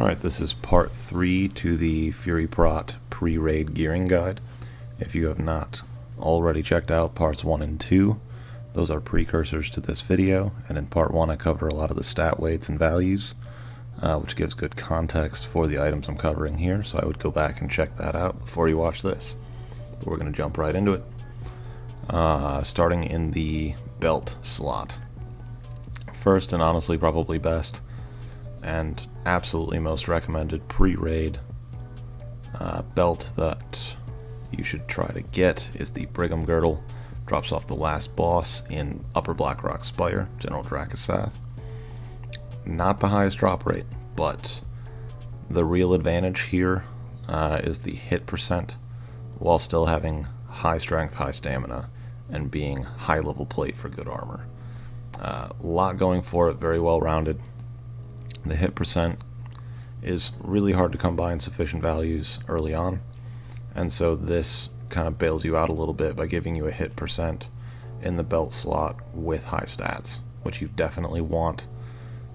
Alright, this is part 3 to the Fury Prot pre-raid gearing guide. If you have not already checked out parts 1 and 2, those are precursors to this video, and in part 1 I cover a lot of the stat weights and values, which gives good context for the items I'm covering here, so I would go back and check that out before you watch this. But we're going to jump right into it. Starting in the belt slot. First, and honestly probably best, and absolutely most recommended pre-raid belt that you should try to get is the Brigham Girdle. Drops off the last boss in Upper Blackrock Spire, General Dracasath. Not the highest drop rate, but the real advantage here is the hit percent, while still having high strength, high stamina, and being high level plate for good armor. A lot going for it, very well rounded. The hit percent is really hard to come by in sufficient values early on, and so this kind of bails you out a little bit by giving you a hit percent in the belt slot with high stats, which you definitely want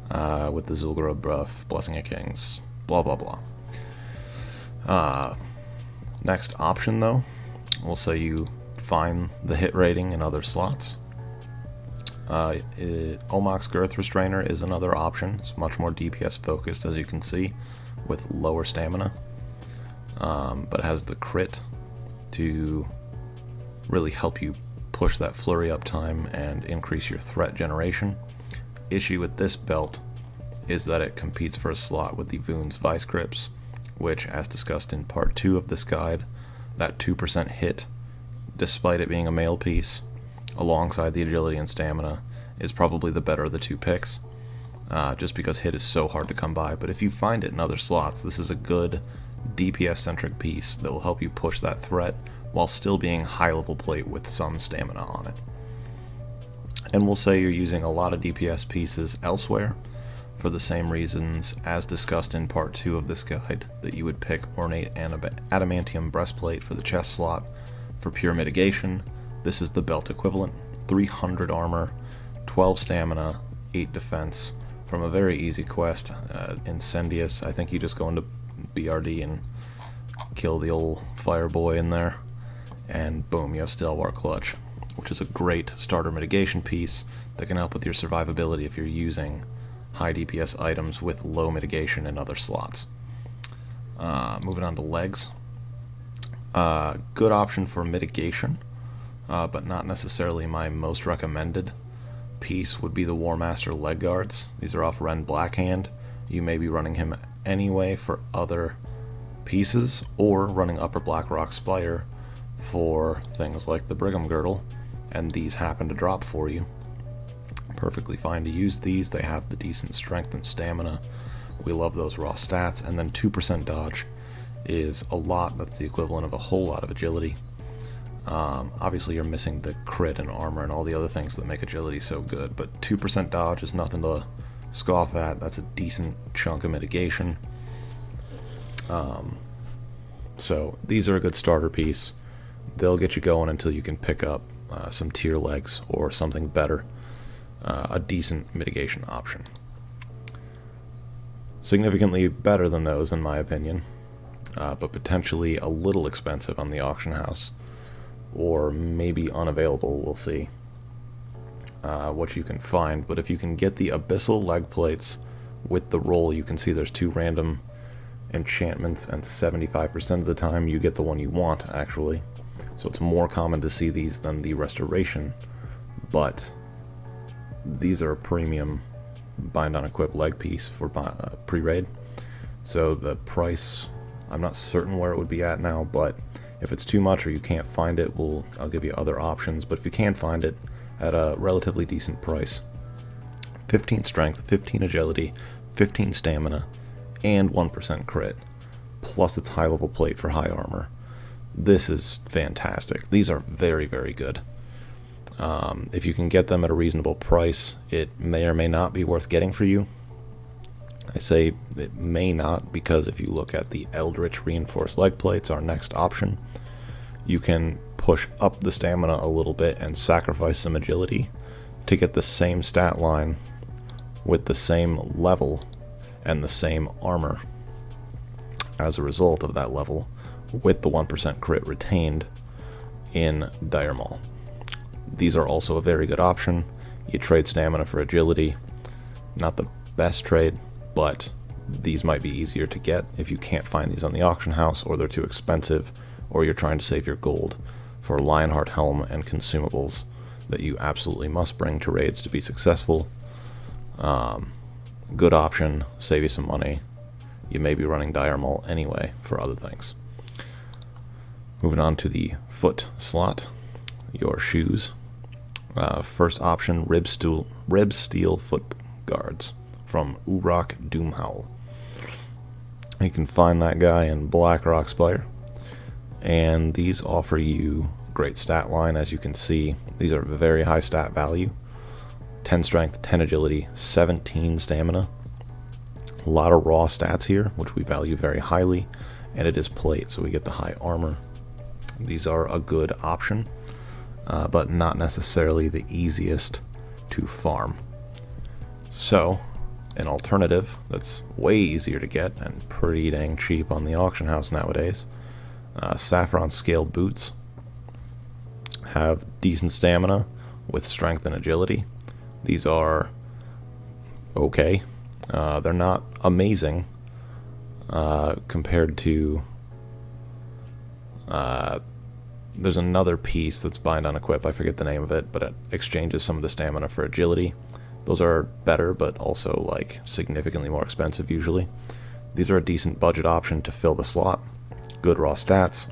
with the Zul'Gurub buff, Blessing of Kings, blah blah blah. Next option though, we'll say you find the hit rating in other slots. Omok's Girth Restrainer is another option. It's much more DPS focused, as you can see, with lower stamina, but has the crit to really help you push that flurry up time and increase your threat generation. Issue with this belt is that it competes for a slot with the Voon's Vice Grips, which, as discussed in part 2 of this guide, that 2% hit, despite it being a male piece, alongside the agility and stamina, is probably the better of the two picks, just because hit is so hard to come by. But if you find it in other slots, this is a good DPS-centric piece that will help you push that threat while still being high-level plate with some stamina on it. And we'll say you're using a lot of DPS pieces elsewhere for the same reasons as discussed in part 2 of this guide, that you would pick Ornate Adamantium Breastplate for the chest slot for pure mitigation. This is the belt equivalent. 300 armor, 12 stamina, 8 defense, from a very easy quest, Incendious. I think you just go into BRD and kill the old fire boy in there, and boom, you have Stalwart Clutch, which is a great starter mitigation piece that can help with your survivability if you're using high DPS items with low mitigation in other slots. Moving on to legs. Good option for mitigation, but not necessarily my most recommended piece would be the War Master leg guards. These are off Ren Blackhand. You may be running him anyway for other pieces, or running Upper Blackrock Spire for things like the Brigham Girdle, and these happen to drop for you. Perfectly fine to use these. They have the decent strength and stamina. We love those raw stats. And then 2% dodge is a lot. That's the equivalent of a whole lot of agility. Obviously you're missing the crit and armor and all the other things that make agility so good, but 2% dodge is nothing to scoff at. That's a decent chunk of mitigation. So these are a good starter piece. They'll get you going until you can pick up some tier legs or something better, a decent mitigation option. Significantly better than those in my opinion, but potentially a little expensive on the auction house, or maybe unavailable. We'll see what you can find. But if you can get the Abyssal leg plates with the roll, you can see there's 2 random enchantments, and 75% of the time you get the one you want, actually. So it's more common to see these than the restoration, but these are a premium bind on equip leg piece for pre-raid. So the price, I'm not certain where it would be at now, but if it's too much or you can't find it, I'll give you other options. But if you can find it at a relatively decent price, 15 strength, 15 agility, 15 stamina, and 1% crit, plus its high level plate for high armor. This is fantastic. These are very, very good. If you can get them at a reasonable price, it may or may not be worth getting for you. I say it may not because if you look at the Eldritch Reinforced Leg Plates, our next option, you can push up the stamina a little bit and sacrifice some agility to get the same stat line with the same level and the same armor as a result of that level, with the 1% crit retained in Dire Maul. These are also a very good option. You trade stamina for agility. Not the best trade, but these might be easier to get if you can't find these on the auction house, or they're too expensive, or you're trying to save your gold for Lionheart helm and consumables that you absolutely must bring to raids to be successful. Good option, save you some money. You may be running Dire Maul anyway for other things. Moving on to the foot slot, your shoes. First option, rib steel foot guards from Urok Doomhowl. You can find that guy in Blackrock Spire, and these offer you great stat line. As you can see, these are very high stat value. 10 strength, 10 agility, 17 stamina. A lot of raw stats here, which we value very highly, and it is plate, so we get the high armor. These are a good option, but not necessarily the easiest to farm. So, an alternative that's way easier to get and pretty dang cheap on the auction house nowadays. Saffron scale boots have decent stamina with strength and agility. These are okay. They're not amazing compared to... there's another piece that's bind on equip, I forget the name of it, but it exchanges some of the stamina for agility. Those are better, but also like significantly more expensive usually. These are a decent budget option to fill the slot. Good raw stats.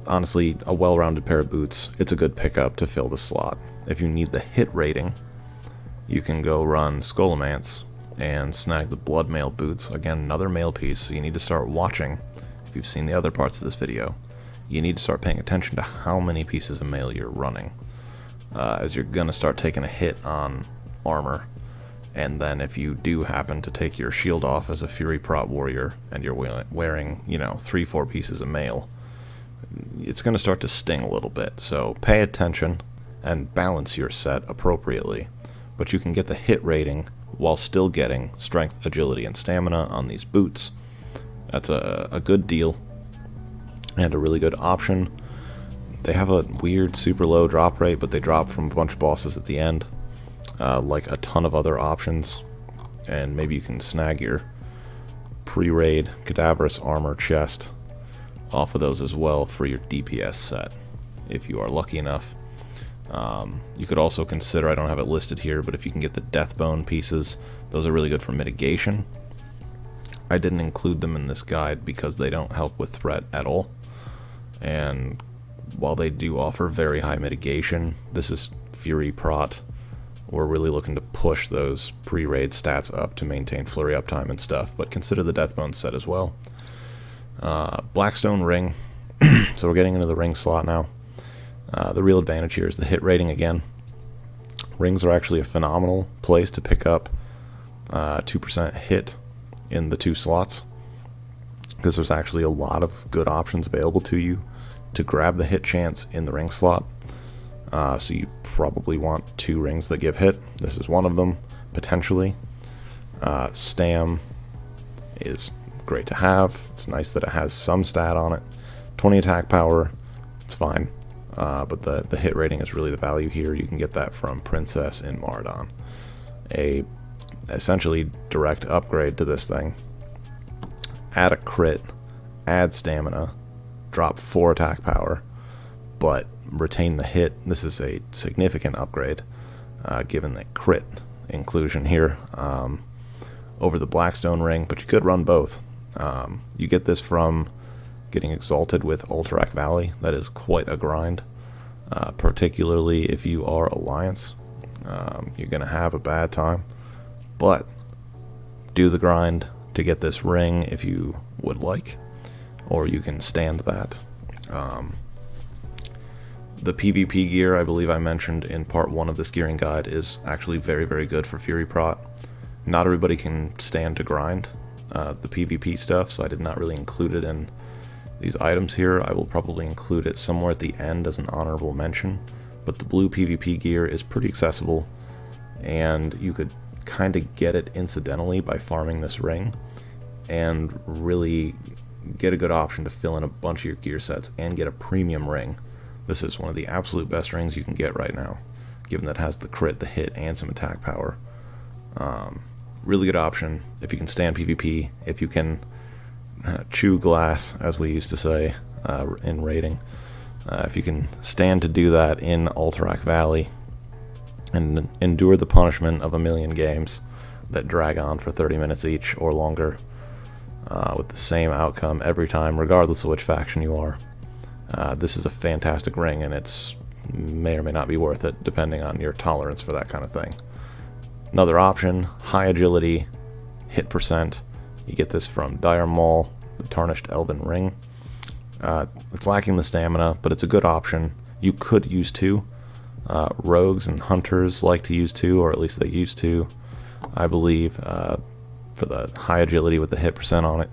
Honestly, a well-rounded pair of boots, it's a good pickup to fill the slot. If you need the hit rating, you can go run Skullomance and snag the Blood Mail boots. Again, another mail piece, so you need to start watching. If you've seen the other parts of this video, you need to start paying attention to how many pieces of mail you're running, as you're going to start taking a hit on armor. And then if you do happen to take your shield off as a Fury Prot Warrior and you're wearing, 3-4 pieces of mail, it's going to start to sting a little bit. So pay attention and balance your set appropriately. But you can get the hit rating while still getting strength, agility, and stamina on these boots. That's a good deal and a really good option. They have a weird super low drop rate, but they drop from a bunch of bosses at the end, like a ton of other options. And maybe you can snag your pre-raid cadaverous armor chest off of those as well for your DPS set, if you are lucky enough. You could also consider, I don't have it listed here, but if you can get the Deathbone pieces, those are really good for mitigation. I didn't include them in this guide because they don't help with threat at all. And while they do offer very high mitigation, this is Fury Prot. We're really looking to push those pre-raid stats up to maintain flurry uptime and stuff, but consider the Deathbone set as well. Blackstone ring. So we're getting into the ring slot now. The real advantage here is the hit rating again. Rings are actually a phenomenal place to pick up 2% hit in the 2 slots, because there's actually a lot of good options available to you to grab the hit chance in the ring slot. So you probably want 2 rings that give hit. This is one of them, potentially. Stam is great to have. It's nice that it has some stat on it. 20 attack power, it's fine. But the hit rating is really the value here. You can get that from Princess in Mardon. A essentially direct upgrade to this thing. Add a crit, add stamina, drop 4 attack power, but retain the hit. This is a significant upgrade, given the crit inclusion here over the Blackstone ring, but you could run both. You get this from getting exalted with Ultrak Valley. That is quite a grind, particularly if you are Alliance. You're going to have a bad time, but do the grind to get this ring if you would like, or you can stand that. The PvP gear, I believe I mentioned in part 1 of this gearing guide, is actually very, very good for Fury Prot. Not everybody can stand to grind the PvP stuff, so I did not really include it in these items here. I will probably include it somewhere at the end as an honorable mention, but the blue PvP gear is pretty accessible, and you could kind of get it incidentally by farming this ring, and really get a good option to fill in a bunch of your gear sets and get a premium ring. This is one of the absolute best rings you can get right now, given that it has the crit, the hit, and some attack power. Really good option if you can stand PvP, if you can chew glass, as we used to say in raiding. If you can stand to do that in Alterac Valley and endure the punishment of a million games that drag on for 30 minutes each or longer, with the same outcome every time, regardless of which faction you are. This is a fantastic ring, and it's may or may not be worth it, depending on your tolerance for that kind of thing. Another option, high agility, hit percent. You get this from Dire Maul, the Tarnished Elven Ring. It's lacking the stamina, but it's a good option. You could use 2. Rogues and hunters like to use 2, or at least they used to, I believe, for the high agility with the hit percent on it.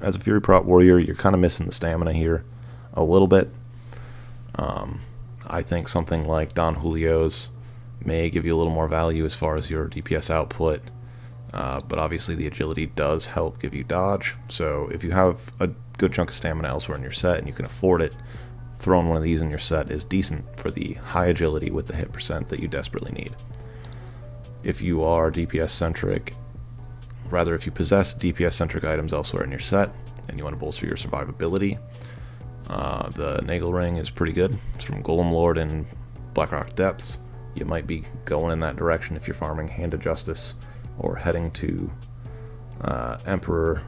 As a Fury Prot Warrior, you're kind of missing the stamina here a little bit. I think something like Don Julio's may give you a little more value as far as your DPS output, but obviously the agility does help give you dodge. So if you have a good chunk of stamina elsewhere in your set and you can afford it, throwing one of these in your set is decent for the high agility with the hit percent that you desperately need. If you are DPS centric, rather if you possess DPS centric items elsewhere in your set and you want to bolster your survivability, the Nagel Ring is pretty good. It's from Golem Lord in Blackrock Depths. You might be going in that direction if you're farming Hand of Justice or heading to Emperor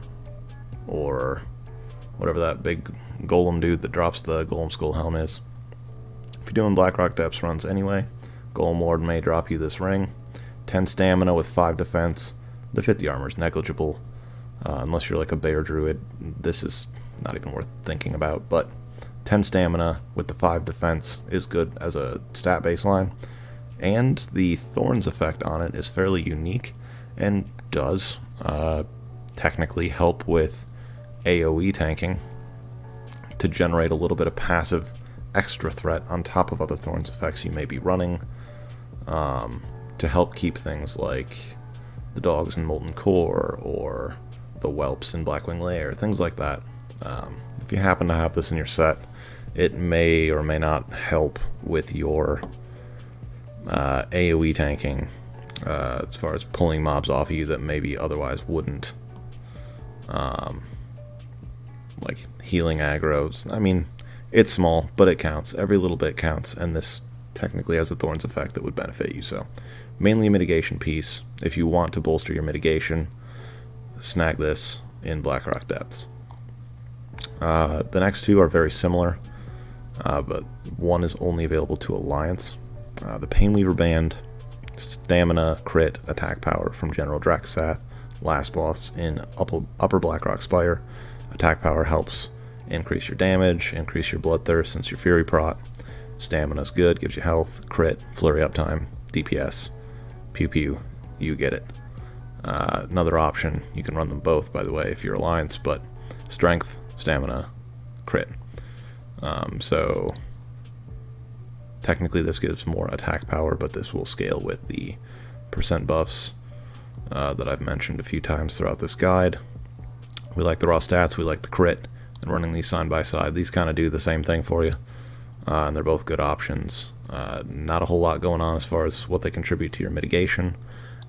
or whatever that big golem dude that drops the Golem Skull Helm is. If you're doing Blackrock Depths runs anyway, Golem Lord may drop you this ring. 10 stamina with 5 defense. The 50 armor is negligible. Unless you're like a bear druid, this is not even worth thinking about, but 10 stamina with the 5 defense is good as a stat baseline, and the Thorns effect on it is fairly unique and does technically help with AoE tanking to generate a little bit of passive extra threat on top of other Thorns effects you may be running, to help keep things like the dogs in Molten Core or the whelps in Blackwing Lair, things like that. If you happen to have this in your set, it may or may not help with your AoE tanking, as far as pulling mobs off of you that maybe otherwise wouldn't. Like healing aggros. I mean, it's small, but it counts. Every little bit counts, and this technically has a Thorns effect that would benefit you. So, mainly a mitigation piece. If you want to bolster your mitigation, snag this in Blackrock Depths. The next 2 are very similar, but one is only available to Alliance. The Painweaver Band, stamina, crit, attack power from General Draxath, last boss in Upper Blackrock Spire. Attack power helps increase your damage, increase your bloodthirst since you're Fury Prot. Stamina's good, gives you health, crit, flurry uptime, DPS, pew pew, you get it. Another option, you can run them both by the way if you're Alliance, but strength, stamina, crit. So technically this gives more attack power, but this will scale with the percent buffs that I've mentioned a few times throughout this guide. We like the raw stats, we like the crit, and running these side by side, these kind of do the same thing for you, and they're both good options. Not a whole lot going on as far as what they contribute to your mitigation,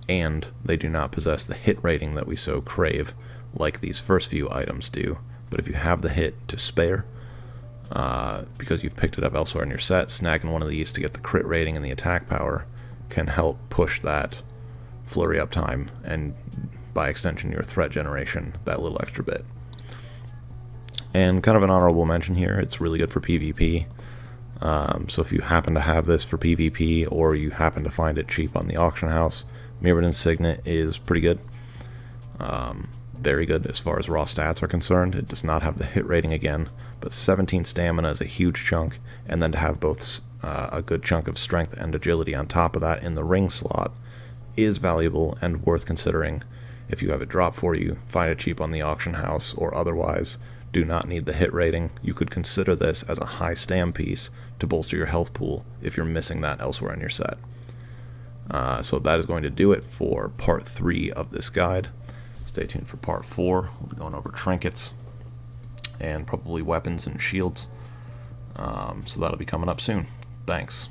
and they do not possess the hit rating that we so crave like these first few items do. But if you have the hit to spare, because you've picked it up elsewhere in your set, snagging one of these to get the crit rating and the attack power can help push that flurry uptime, and by extension your threat generation, that little extra bit. And kind of an honorable mention here, it's really good for PvP. So if you happen to have this for PvP, or you happen to find it cheap on the auction house, Mirrodin Signet is pretty good. Very good as far as raw stats are concerned. It does not have the hit rating again, but 17 stamina is a huge chunk, and then to have both a good chunk of strength and agility on top of that in the ring slot is valuable and worth considering. If you have it drop for you, find it cheap on the auction house, or otherwise do not need the hit rating, you could consider this as a high stam piece to bolster your health pool if you're missing that elsewhere in your set. So that is going to do it for part 3 of this guide. Stay tuned for part 4. We'll be going over trinkets and probably weapons and shields. So that'll be coming up soon. Thanks.